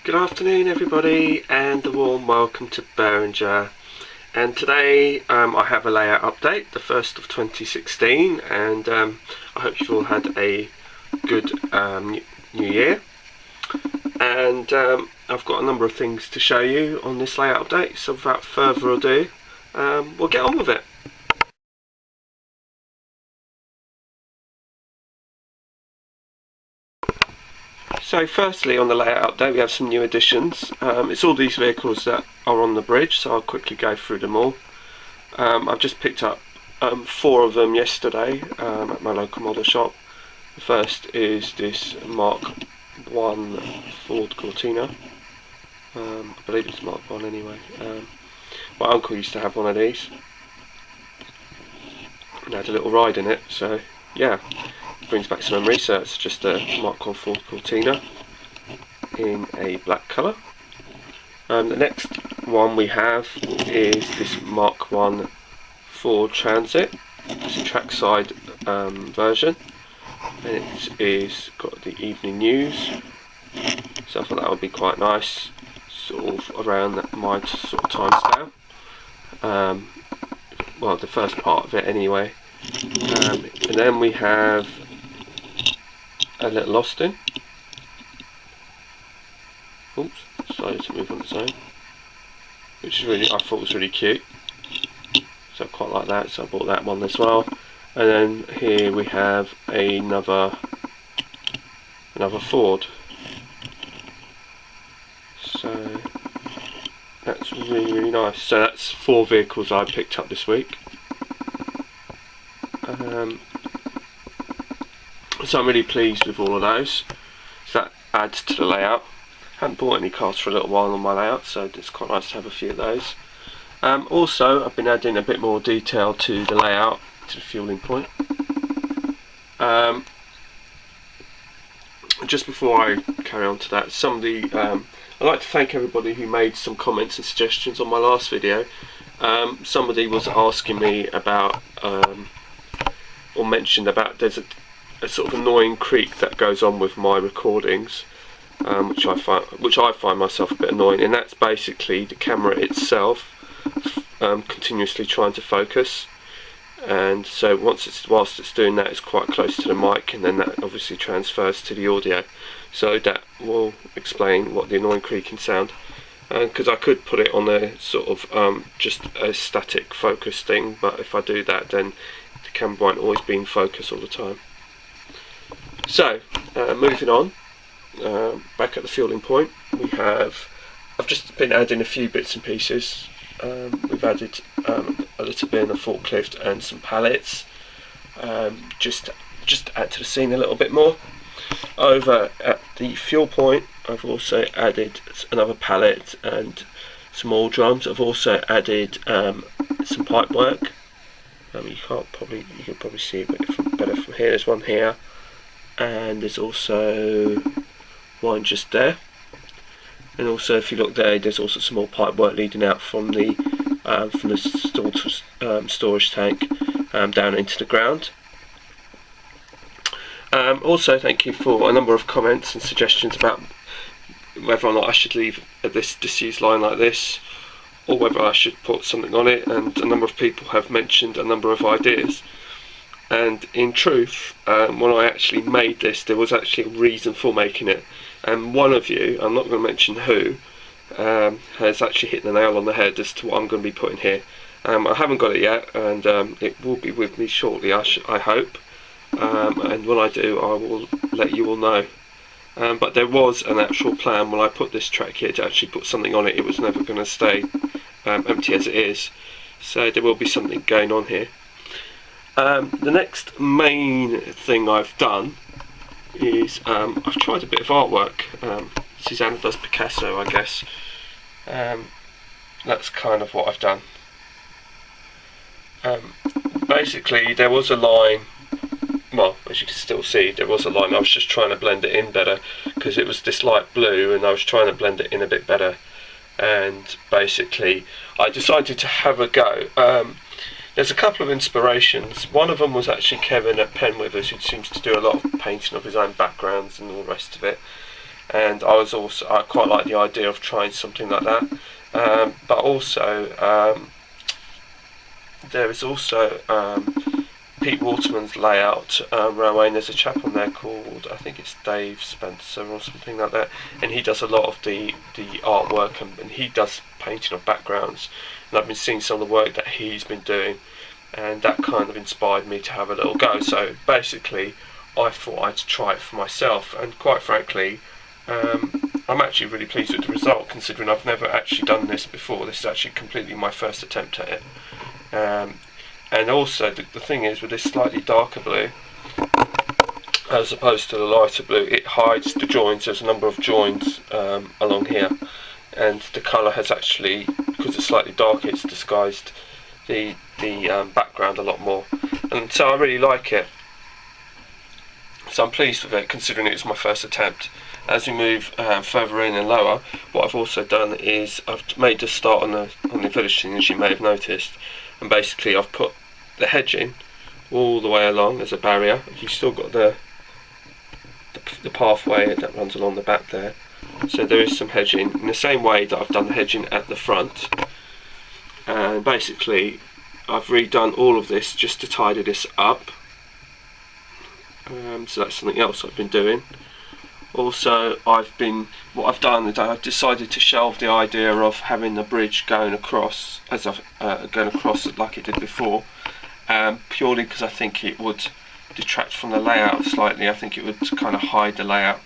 Good afternoon everybody and a warm welcome to Behringer, and today I have a layout update, the first of 2016, and I hope you've all had a good new year, and I've got a number of things to show you on this layout update, so without further ado we'll get on with it. So firstly, on the layout update we have some new additions. It's all these vehicles that are on the bridge, so I'll quickly go through them all. I've just picked up 4 of them yesterday at my local model shop. The first is this Mark 1 Ford Cortina. I believe it's Mark 1 anyway. My uncle used to have one of these and had a little ride in it, so yeah. Brings back some memories. So it's just a Mark 1 Ford Cortina in a black colour. The next one we have is this Mark 1 Ford Transit. It's a trackside version, and it is got the evening news, so I thought that would be quite nice, sort of around my sort of time scale. Well, the first part of it anyway. And then we have a little Austin. Oops, decided to move on its own, which is I thought was really cute, so I quite like that, so I bought that one as well. And then here we have another Ford, so that's really nice. So that's 4 vehicles I picked up this week. So I'm really pleased with all of those, so that adds to the layout. Haven't bought any cars for a little while on my layout, so it's quite nice to have a few of those. Also, I've been adding a bit more detail to the layout, to the fueling point. Just before I carry on to that, I'd like to thank everybody who made some comments and suggestions on my last video. Somebody was asking me about, or mentioned about, there's a sort of annoying creak that goes on with my recordings, which I find myself a bit annoying, and that's basically the camera itself continuously trying to focus, and so whilst it's doing that, it's quite close to the mic, and then that obviously transfers to the audio. So that will explain what the annoying creaking sound, because I could put it on a sort of just a static focus thing, but if I do that, then the camera won't always be in focus all the time. So, moving on, back at the fueling point, I've just been adding a few bits and pieces. We've added a little bit in the forklift and some pallets, just to add to the scene a little bit more. Over at the fuel point, I've also added another pallet and some oil drums. I've also added some pipe work. You can probably see a bit better from here. There's one here, and there's also one just there, and also if you look there, there's also some more pipe work leading out from the storage tank down into the ground. Also, thank you for a number of comments and suggestions about whether or not I should leave this disused line like this, or whether I should put something on it, and a number of people have mentioned a number of ideas. And in truth, when I actually made this, there was actually a reason for making it, and one of you, I'm not going to mention who, has actually hit the nail on the head as to what I'm going to be putting here. I haven't got it yet, and it will be with me shortly, I hope, and when I do, I will let you all know. But there was an actual plan when I put this track here to actually put something on it. It was never going to stay empty as it is, so there will be something going on here. The next main thing I've done is I've tried a bit of artwork. Susanna does Picasso, I guess. That's kind of what I've done. Basically, there was a line, well, as you can still see, there was a line. I was just trying to blend it in better, because it was this light blue, and I was trying to blend it in a bit better. And basically, I decided to have a go. There's a couple of inspirations. One of them was actually Kevin at Penwithers, who seems to do a lot of painting of his own backgrounds and all the rest of it. and I quite like the idea of trying something like that. But also there is also Pete Waterman's layout railway, and there's a chap on there called, I think it's Dave Spencer or something like that, and he does a lot of the artwork, and he does painting of backgrounds, and I've been seeing some of the work that he's been doing, and that kind of inspired me to have a little go. So basically I thought I'd try it for myself, and quite frankly I'm actually really pleased with the result, considering I've never actually done this before. This is actually completely my first attempt at it. And also the thing is, with this slightly darker blue as opposed to the lighter blue, it hides the joins. There's a number of joins along here, and the colour has actually, because it's slightly darker, it's disguised the background a lot more, and so I really like it. So I'm pleased with it, considering it was my first attempt. As we move further in and lower, what I've also done is I've made a start on the village scene, as you may have noticed, and basically I've put the hedging all the way along as a barrier. You've still got the pathway that runs along the back there, so there is some hedging in the same way that I've done the hedging at the front. And basically I've redone all of this just to tidy this up. So that's something else I've been doing. Also, what I've done is I've decided to shelve the idea of having the bridge going across like it did before, purely because I think it would detract from the layout slightly. I think it would kind of hide the layout,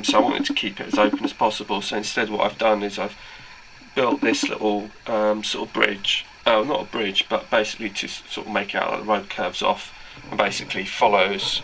so I wanted to keep it as open as possible. So instead what I've done is I've built this little sort of bridge, not a bridge, but basically to sort of make it out that the road curves off and basically follows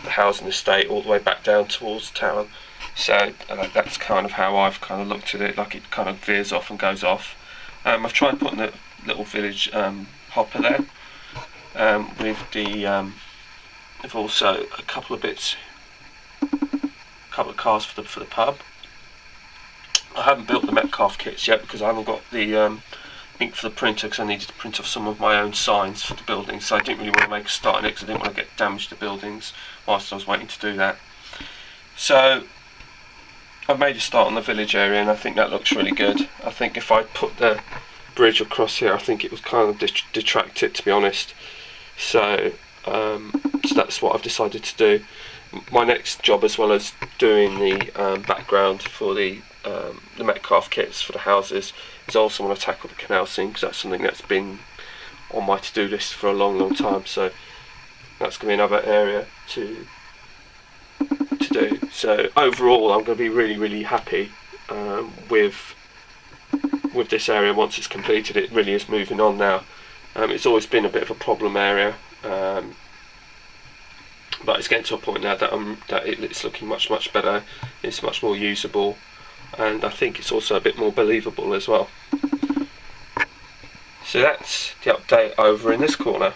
the housing estate all the way back down towards town. So that's kind of how I've kind of looked at it, like it kind of veers off and goes off. I've tried putting the little village hopper there with the I've also a couple of cars for the pub. I haven't built the Metcalfe kits yet because I haven't got the ink for the printer, because I needed to print off some of my own signs for the building, so I didn't really want to make a start on it because I didn't want to get damage to buildings whilst I was waiting to do that. So I've made a start on the village area, and I think that looks really good. I think if I put the bridge across here, I think it would kind of detract it, to be honest. So that's what I've decided to do. My next job, as well as doing the background for the Metcalfe kits for the houses, is I also want to tackle the canal scene, because that's something that's been on my to-do list for a long time. So that's going to be another area to do. So overall, I'm going to be really happy with this area once it's completed. It really is moving on now. It's always been a bit of a problem area, but it's getting to a point now that it's looking much better. It's much more usable, and I think it's also a bit more believable as well. So that's the update over in this corner.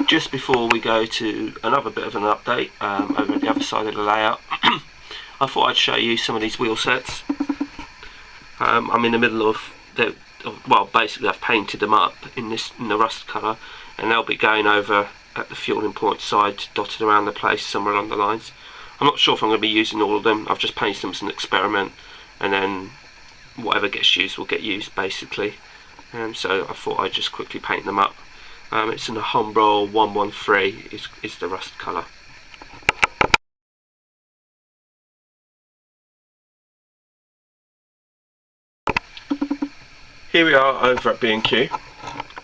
Just before we go to another bit of an update over at the other side of the layout, I thought I'd show you some of these wheel sets. I'm in the middle of basically I've painted them up in the rust colour, and they'll be going over at the fueling point side, dotted around the place somewhere along the lines. I'm not sure if I'm going to be using all of them. I've just painted them as an experiment, and then whatever gets used will get used, basically. So I thought I'd just quickly paint them up. It's in the Humbrol 113 is the rust colour. Here we are over at B&Q,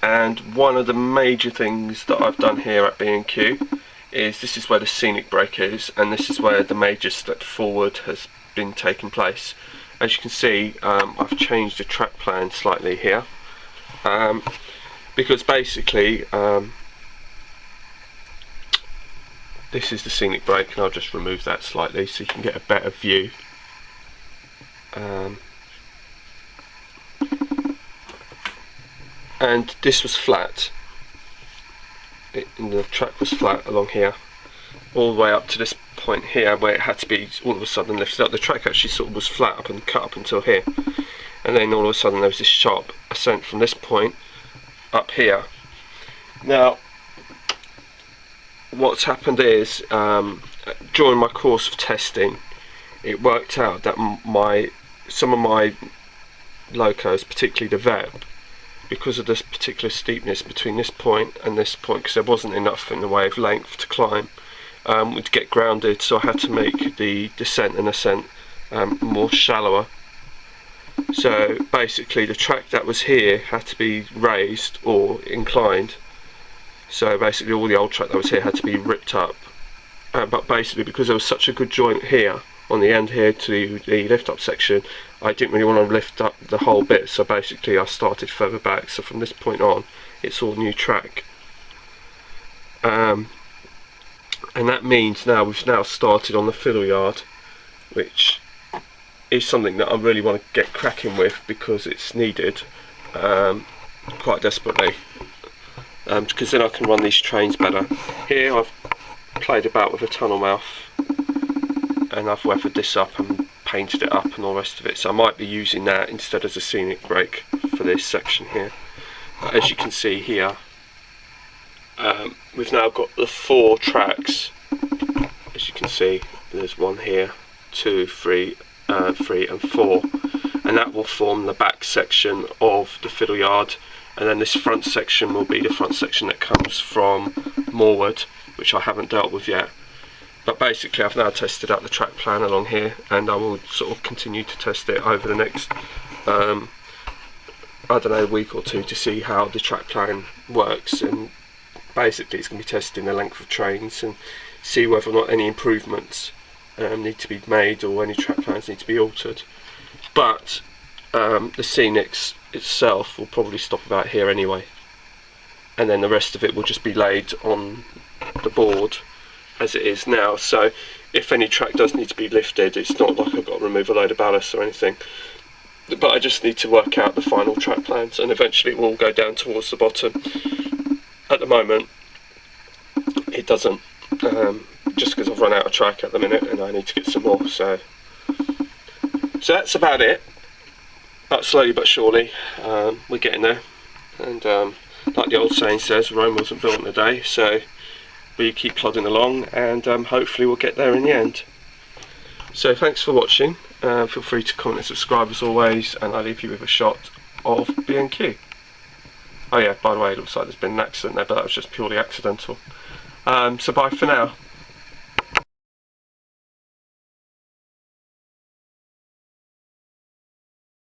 and one of the major things that I've done here at B&Q is this is where the scenic break is, and this is where the major step forward has been taking place. As you can see, I've changed the track plan slightly here, because basically this is the scenic break, and I'll just remove that slightly so you can get a better view. And this was flat, the track was flat along here, all the way up to this point here where it had to be all of a sudden lifted up. The track actually sort of was flat up and cut up until here, and then all of a sudden there was this sharp ascent from this point up here. Now what's happened is, during my course of testing, it worked out that some of my locos, particularly the VEP, because of this particular steepness between this point and this point, because there wasn't enough in the way of length to climb, would get grounded, so I had to make the descent and ascent more shallower. So basically the track that was here had to be raised or inclined, so basically all the old track that was here had to be ripped up, but basically because there was such a good joint here on the end here to the lift up section, I didn't really want to lift up the whole bit, so basically I started further back. So from this point on it's all new track, and that means now we've started on the fiddle yard, which is something that I really want to get cracking with because it's needed quite desperately, because then I can run these trains better. Here I've played about with a tunnel mouth and I've weathered this up and painted it up and all the rest of it, so I might be using that instead as a scenic brake for this section here. But as you can see here, we've now got the 4 tracks. As you can see, there's 1 here, 2, 3 and 4, and that will form the back section of the fiddle yard, and then this front section will be the front section that comes from Moorwood, which I haven't dealt with yet. But basically I've now tested out the track plan along here, and I will sort of continue to test it over the next I don't know, week or 2 to see how the track plan works, and basically it's going to be testing the length of trains and see whether or not any improvements need to be made or any track plans need to be altered. But the Scenics itself will probably stop about here anyway, and then the rest of it will just be laid on the board as it is now. So if any track does need to be lifted, it's not like I've got to remove a load of ballast or anything, but I just need to work out the final track plans, and eventually it will go down towards the bottom. At the moment it doesn't, just because I've run out of track at the minute and I need to get some more. So that's about it. But slowly but surely we're getting there, and like the old saying says, Rome wasn't built in a day, so we keep plodding along, and hopefully we'll get there in the end. So thanks for watching, feel free to comment and subscribe as always, and I'll leave you with a shot of B&Q. Oh yeah, by the way, it looks like there's been an accident there, but that was just purely accidental. So bye for now.